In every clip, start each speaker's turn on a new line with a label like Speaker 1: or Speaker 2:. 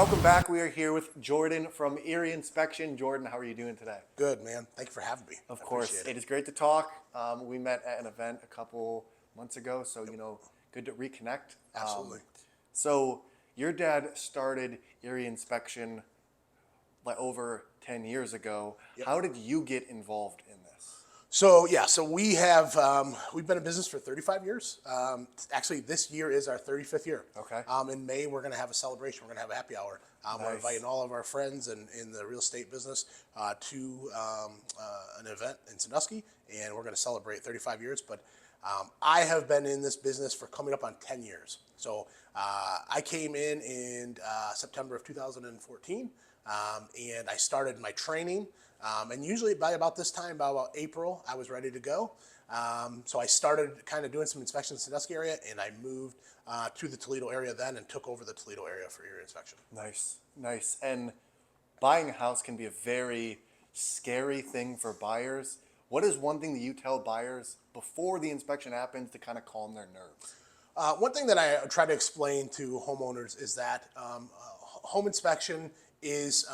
Speaker 1: Welcome back. We are here with Jordan from Erie Inspection. Jordan, how are you doing today?
Speaker 2: Good, man. Thank you for having me.
Speaker 1: Of course. It is great to talk. We met at an event a couple months ago, so, good to reconnect.
Speaker 2: Absolutely.
Speaker 1: So your dad started Erie Inspection like over 10 years ago.
Speaker 2: Yep.
Speaker 1: How did you get involved in this?
Speaker 2: So we have we've been in business for 35 years. Actually, this year is our 35th year.
Speaker 1: Okay.
Speaker 2: In May, we're going to have a celebration. We're going to have a happy hour. We're
Speaker 1: Nice.
Speaker 2: inviting all of our friends in the real estate business to an event in Sandusky, and we're going to celebrate 35 years. But I have been in this business for coming up on 10 years. So I came in September of 2014, and I started my training. And usually by about this time, by about April, I was ready to go. So I started kind of doing some inspections in the Sandusky area, and I moved to the Toledo area then and took over the Toledo area for Erie Inspection.
Speaker 1: Nice, nice. And buying a house can be a very scary thing for buyers. What is one thing that you tell buyers before the inspection happens to kind of calm their nerves?
Speaker 2: One thing that I try to explain to homeowners is that home inspection is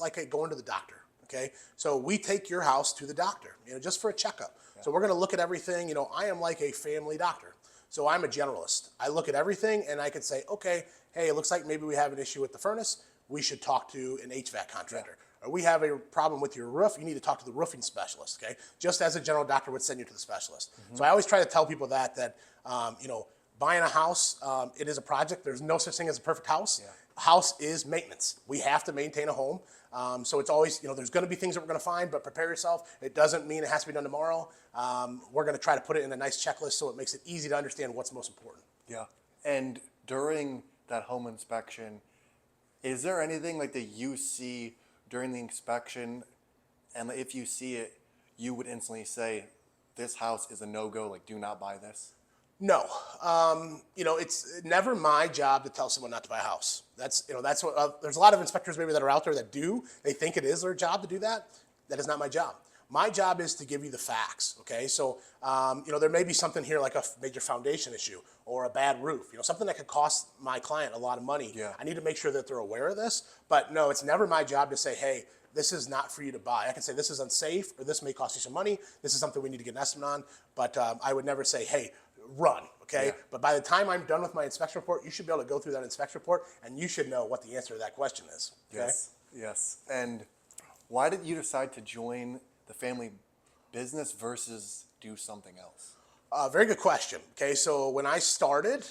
Speaker 2: like going to the doctor. Okay, so we take your house to the doctor, just for a checkup. Yeah. So we're going to look at everything. I am like a family doctor. So I'm a generalist. I look at everything and I can say, okay, hey, it looks like maybe we have an issue with the furnace. We should talk to an HVAC contractor. Yeah. Or we have a problem with your roof. You need to talk to the roofing specialist. Okay, just as a general doctor would send you to the specialist. Mm-hmm. So I always try to tell people that buying a house, it is a project. There's no such thing as a perfect house. Yeah. House is maintenance. We have to maintain a home. So it's always, there's going to be things that we're going to find, but prepare yourself. It doesn't mean it has to be done tomorrow. We're going to try to put it in a nice checklist so it makes it easy to understand what's most important.
Speaker 1: Yeah. And during that home inspection, is there anything like that you see during the inspection, and if you see it, you would instantly say, this house is a no-go, like do not buy this?
Speaker 2: No, it's never my job to tell someone not to buy a house. That's what there's a lot of inspectors maybe that are out there that do. They think it is their job to do that. That is not my job. My job is to give you the facts. Okay, so there may be something here like a major foundation issue or a bad roof. Something that could cost my client a lot of money. Yeah. I need to make sure that they're aware of this. But no, it's never my job to say, hey, this is not for you to buy. I can say this is unsafe, or this may cost you some money. This is something we need to get an estimate on. But I would never say, hey, run, okay? Yeah. But by the time I'm done with my inspection report, you should be able to go through that inspection report and you should know what the answer to that question is. Okay?
Speaker 1: Yes, yes. And why did you decide to join the family business versus do something else?
Speaker 2: Very good question. Okay, so when I started,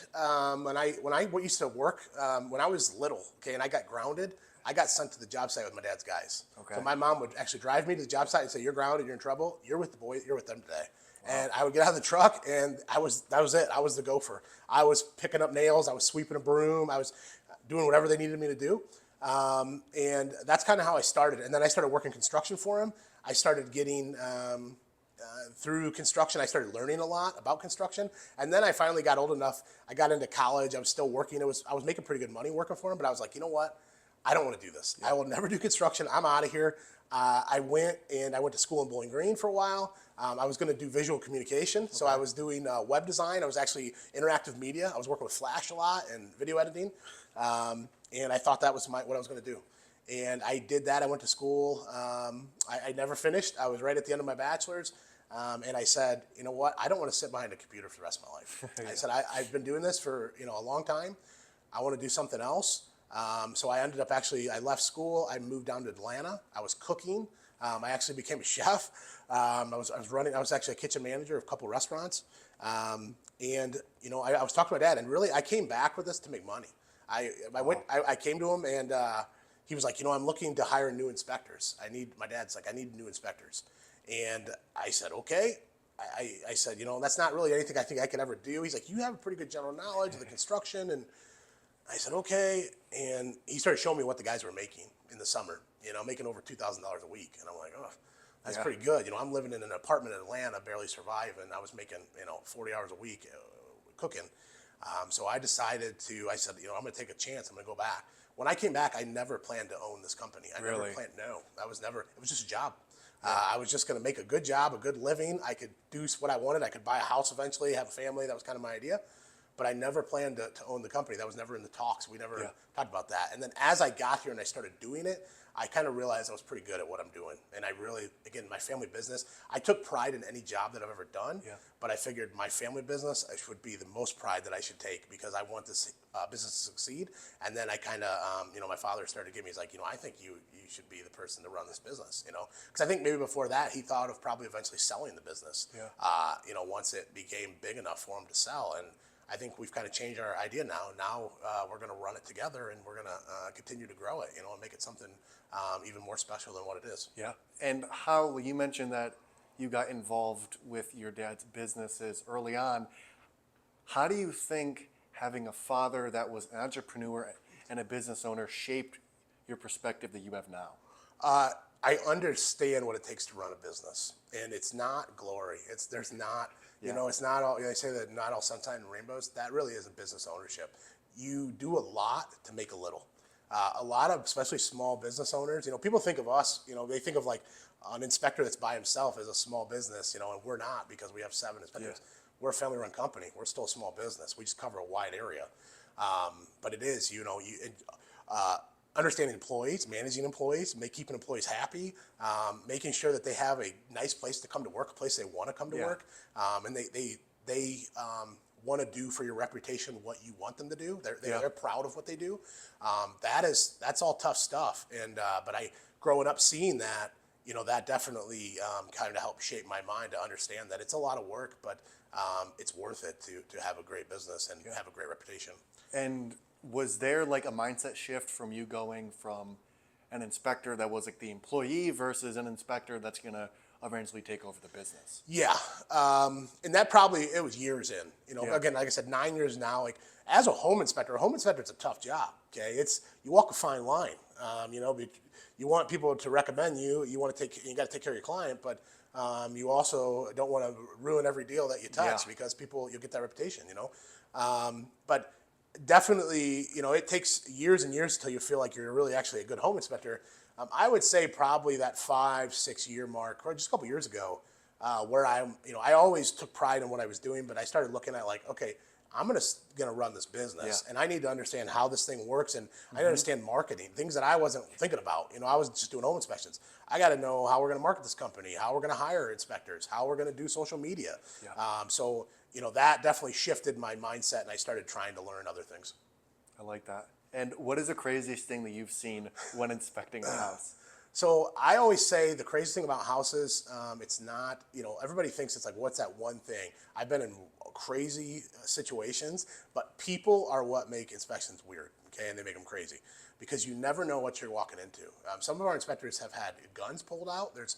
Speaker 2: when I used to work, when I was little, okay, and I got grounded, I got sent to the job site with my dad's guys. Okay. So my mom would actually drive me to the job site and say, you're grounded, you're in trouble, you're with the boys, you're with them today. Wow. And I would get out of the truck, and that was it. I was the gopher. I was picking up nails. I was sweeping a broom. I was doing whatever they needed me to do. And that's kind of how I started. And then I started working construction for him. I started getting, through construction, I started learning a lot about construction. And then I finally got old enough. I got into college. I was still working. I was making pretty good money working for him, but I was like, you know what? I don't want to do this. Yeah. I will never do construction. I'm out of here. I went to school in Bowling Green for a while. I was going to do visual communication, okay. So I was doing web design. I was actually interactive media. I was working with Flash a lot and video editing, and I thought that was what I was going to do. And I did that. I went to school. I never finished. I was right at the end of my bachelor's, and I said, you know what? I don't want to sit behind a computer for the rest of my life. Yeah. I said, I've been doing this for a long time. I want to do something else. So I ended up I left school. I moved down to Atlanta. I was cooking. I actually became a chef. I was actually a kitchen manager of a couple restaurants. And I was talking to my dad, and really I came back with this to make money. I came to him, and he was like, I'm looking to hire new inspectors. My dad's like, I need new inspectors. And I said, okay. I said, that's not really anything I think I could ever do. He's like, you have a pretty good general knowledge of the construction. And I said, okay. And he started showing me what the guys were making in the summer, making over $2,000 a week. And I'm like, oh, that's pretty good. I'm living in an apartment in Atlanta, barely surviving. I was making, 40 hours a week cooking. So I decided I said, I'm going to take a chance. I'm going to go back. When I came back, I never planned to own this company. I never planned, no, it was just a job. I was just going to make a good job, a good living. I could do what I wanted. I could buy a house eventually, have a family. That was kind of my idea. but I never planned to own the company. That was never in the talks. We never talked about that. And then as I got here and I started doing it, I kind of realized I was pretty good at what I'm doing. And I really, again, my family business, I took pride in any job that I've ever done, but I figured my family business would be the most pride that I should take because I want this business to succeed. And then I kind of, my father started giving me, he's like, I think you should be the person to run this business, because I think maybe before that he thought of probably eventually selling the business, once it became big enough for him to sell. And I think we've kind of changed our idea now. Now we're going to run it together, and we're going to continue to grow it, and make it something even more special than what it is.
Speaker 1: Yeah. And how you mentioned that you got involved with your dad's businesses early on. How do you think having a father that was an entrepreneur and a business owner shaped your perspective that you have now?
Speaker 2: I understand what it takes to run a business, and it's not glory. There's not. It's not all, they say that not all sunshine and rainbows. That really isn't business ownership. You do a lot to make a little. A lot of, especially small business owners, people think of us, they think of like an inspector that's by himself as a small business, and we're not because we have 7 inspectors. We're a family run company. We're still a small business. We just cover a wide area. But it is, understanding employees, managing employees, keeping employees happy, making sure that they have a nice place to come to work, a place they want to come to work, and they want to do for your reputation what you want them to do. They're proud of what they do. That's all tough stuff. And but growing up seeing that, that definitely kind of helped shape my mind to understand that it's a lot of work, but it's worth it to have a great business and have a great reputation.
Speaker 1: And was there like a mindset shift from you going from an inspector that was like the employee versus an inspector that's going to eventually take over the business?
Speaker 2: Yeah. And that probably, it was years in, again, like I said, 9 years now, like as a home inspector it's a tough job. Okay. You walk a fine line, you want people to recommend you, you got to take care of your client, but you also don't want to ruin every deal that you touch because you'll get that reputation, but definitely, it takes years and years until you feel like you're really actually a good home inspector. I would say probably that 5-6 year mark, or just a couple years ago, where I always took pride in what I was doing, but I started looking at like, okay, I'm gonna run this business, and I need to understand how this thing works, and I understand marketing, things that I wasn't thinking about. I was just doing home inspections. I got to know how we're gonna market this company, how we're gonna hire inspectors, how we're gonna do social media. So that definitely shifted my mindset, and I started trying to learn other things.
Speaker 1: I like that. And what is the craziest thing that you've seen when inspecting a house?
Speaker 2: So I always say the craziest thing about houses, it's not, everybody thinks it's like, what's that one thing? I've been in crazy situations, but people are what make inspections weird, okay? And they make them crazy because you never know what you're walking into. Some of our inspectors have had guns pulled out. There's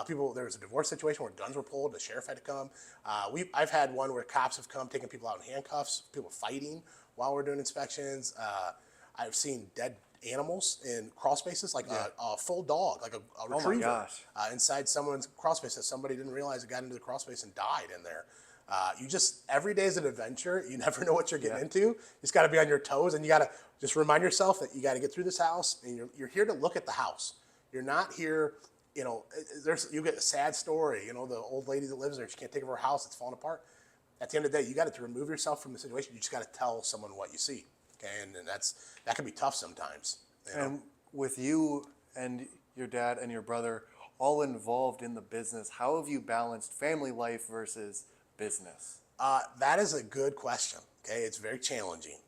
Speaker 2: there was a divorce situation where guns were pulled, the sheriff had to come. I've had one where cops have come, taking people out in handcuffs, people fighting while we're doing inspections. I've seen dead animals in crawl spaces, like a full dog, like a retriever, inside someone's crawl space that somebody didn't realize it got into the crawl space and died in there. Every day is an adventure. You never know what you're getting into. You just got to be on your toes, and you got to just remind yourself that you got to get through this house, and you're here to look at the house. You're not here, you get a sad story, the old lady that lives there, she can't take over her house, it's falling apart. At the end of the day, you got to remove yourself from the situation. You just got to tell someone what you see. Okay, and that can be tough sometimes.
Speaker 1: And with you and your dad and your brother all involved in the business, how have you balanced family life versus business?
Speaker 2: That is a good question. Okay, it's very challenging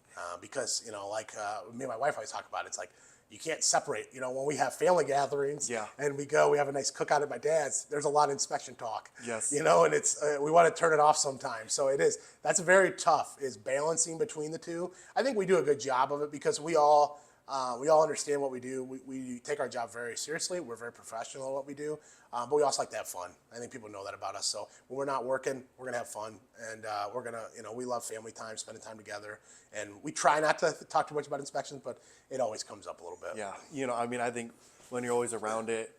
Speaker 2: because me and my wife always talk about it. It's like you can't separate. When we have family gatherings and we have a nice cookout at my dad's, there's a lot of inspection talk.
Speaker 1: Yes.
Speaker 2: And it's we want to turn it off sometimes. So that's very tough, is balancing between the two. I think we do a good job of it because we all understand what we do. We take our job very seriously. We're very professional at what we do, but we also like to have fun. I think people know that about us. So when we're not working, we're gonna have fun, and we're gonna, we love family time, spending time together, and we try not to talk too much about inspections, but it always comes up a little bit.
Speaker 1: Yeah, I think when you're always around it,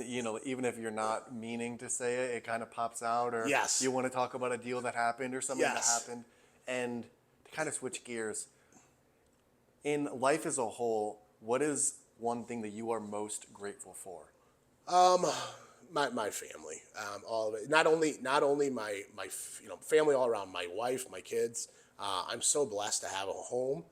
Speaker 1: even if you're not meaning to say it, it kind of pops out, or you want to talk about a deal that happened or something that happened, and to kind of switch gears. In life as a whole, what is one thing that you are most grateful for?
Speaker 2: My family, all of it. Not only my family all around, my wife, my kids, I'm so blessed to have a home.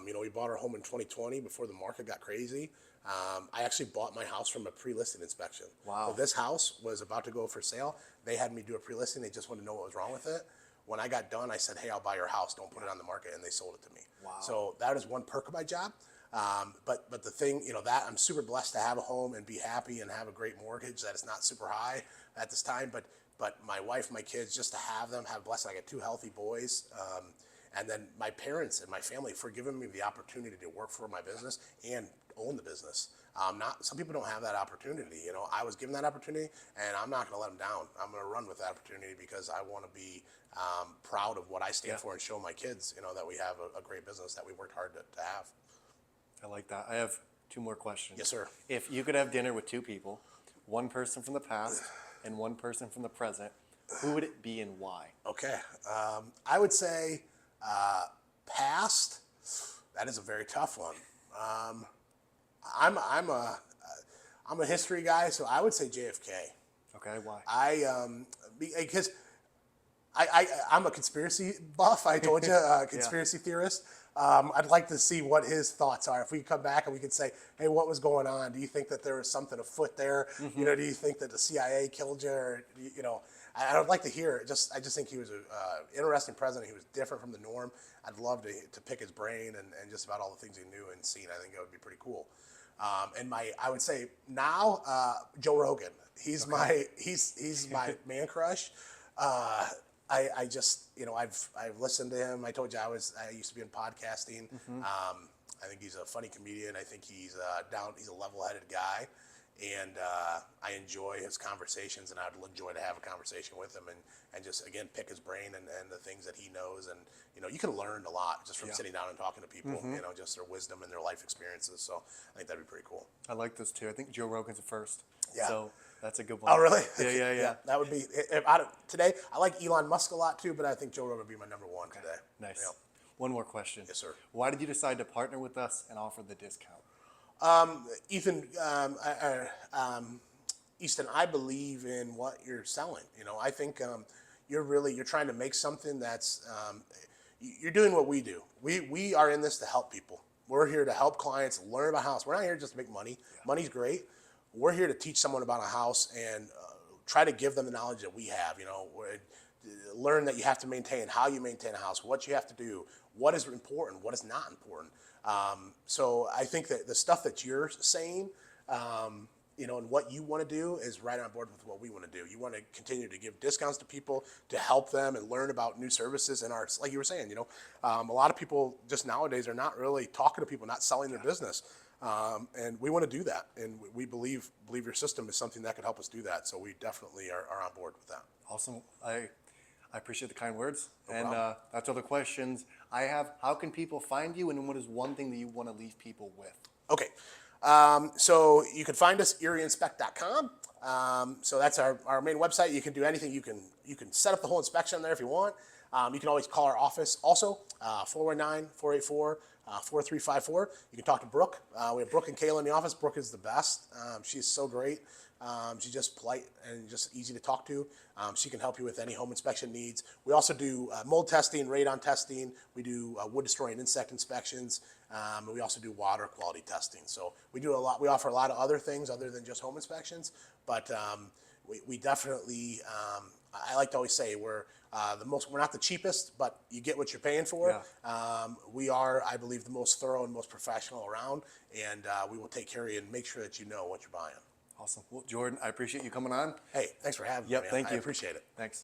Speaker 2: We bought our home in 2020 before the market got crazy. I actually bought my house from a pre-listed inspection.
Speaker 1: Wow.
Speaker 2: So this house was about to go for sale. They had me do a pre-listing. They just wanted to know what was wrong with it. When I got done, I said, hey, I'll buy your house. Don't put it on the market. And they sold it to me.
Speaker 1: Wow.
Speaker 2: So that is one perk of my job. But the thing, that I'm super blessed to have a home and be happy and have a great mortgage that is not super high at this time. But my wife, my kids, just to have them, have a blessing. I got 2 healthy boys. And then my parents and my family for giving me the opportunity to work for my business and own the business. Some people don't have that opportunity. I was given that opportunity, and I'm not going to let them down. I'm going to run with that opportunity because I want to be proud of what I stand for and show my kids, that we have a great business that we worked hard to have.
Speaker 1: I like that. I have 2 more questions.
Speaker 2: Yes, sir.
Speaker 1: If you could have dinner with 2 people, one person from the past and one person from the present, who would it be and why? Okay.
Speaker 2: I would say past. That is a very tough one. I'm a history guy, so I would say JFK.
Speaker 1: Okay, why?
Speaker 2: Because I'm a conspiracy buff. I told you, conspiracy theorist. I'd like to see what his thoughts are. If we come back and we could say, hey, what was going on? Do you think that there was something afoot there? Do you think that the CIA killed you? Or, I would like to hear it. I just think he was an interesting president. He was different from the norm. I'd love to pick his brain and just about all the things he knew and seen. I think it would be pretty cool. I would say now, Joe Rogan. He's my man crush. I just, I've listened to him. I told you I used to be in podcasting. I think he's a funny comedian. I think he's he's a level-headed guy. And I enjoy his conversations, and I'd enjoy to have a conversation with him and just, again, pick his brain and the things that he knows. And, you can learn a lot just from sitting down and talking to people, just their wisdom and their life experiences. So I think that'd be pretty cool.
Speaker 1: I like this, too. I think Joe Rogan's the first.
Speaker 2: Yeah.
Speaker 1: So that's a good one.
Speaker 2: Oh, really?
Speaker 1: Yeah.
Speaker 2: That would be, today, I like Elon Musk a lot, too, but I think Joe Rogan would be my number 1 today.
Speaker 1: Nice.
Speaker 2: Yeah.
Speaker 1: One more question.
Speaker 2: Yes, sir.
Speaker 1: Why did you decide to partner with us and offer the discount?
Speaker 2: Ethan, Easton, I believe in what you're selling. I think you're trying to make something that's you're doing what we do. We are in this to help people. We're here to help clients learn about a house. We're not here just to make money. Yeah. Money's great. We're here to teach someone about a house and try to give them the knowledge that we have. Learn that you have to maintain, how you maintain a house, what you have to do, what is important, what is not important. So I think that the stuff that you're saying, and what you want to do is right on board with what we want to do. You want to continue to give discounts to people to help them and learn about new services and arts. Like you were saying, a lot of people just nowadays are not really talking to people, not selling their business. And we want to do that. And we believe your system is something that could help us do that. So we definitely are on board with that.
Speaker 1: Awesome. I appreciate the kind words.
Speaker 2: No problem.
Speaker 1: That's all the questions I have. How can people find you, and what is one thing that you want to leave people with?
Speaker 2: Okay. So you can find us erieinspect.com. So that's our main website. You can do anything. You can set up the whole inspection there if you want. You can always call our office also, 419-484-4354. You can talk to Brooke. We have Brooke and Kayla in the office. Brooke is the best. She's so great. She's just polite and just easy to talk to. She can help you with any home inspection needs. We also do mold testing, radon testing. We do wood destroying insect inspections. And we also do water quality testing. So we do a lot. We offer a lot of other things other than just home inspections. But we definitely, I like to always say we're not the cheapest, but you get what you're paying for. Yeah. We are, I believe, the most thorough and most professional around, and we will take care of you and make sure that you know what you're buying.
Speaker 1: Awesome. Well, Jordan, I appreciate you coming on.
Speaker 2: Hey, thanks for having me, man.
Speaker 1: Thank you.
Speaker 2: I appreciate it.
Speaker 1: Thanks.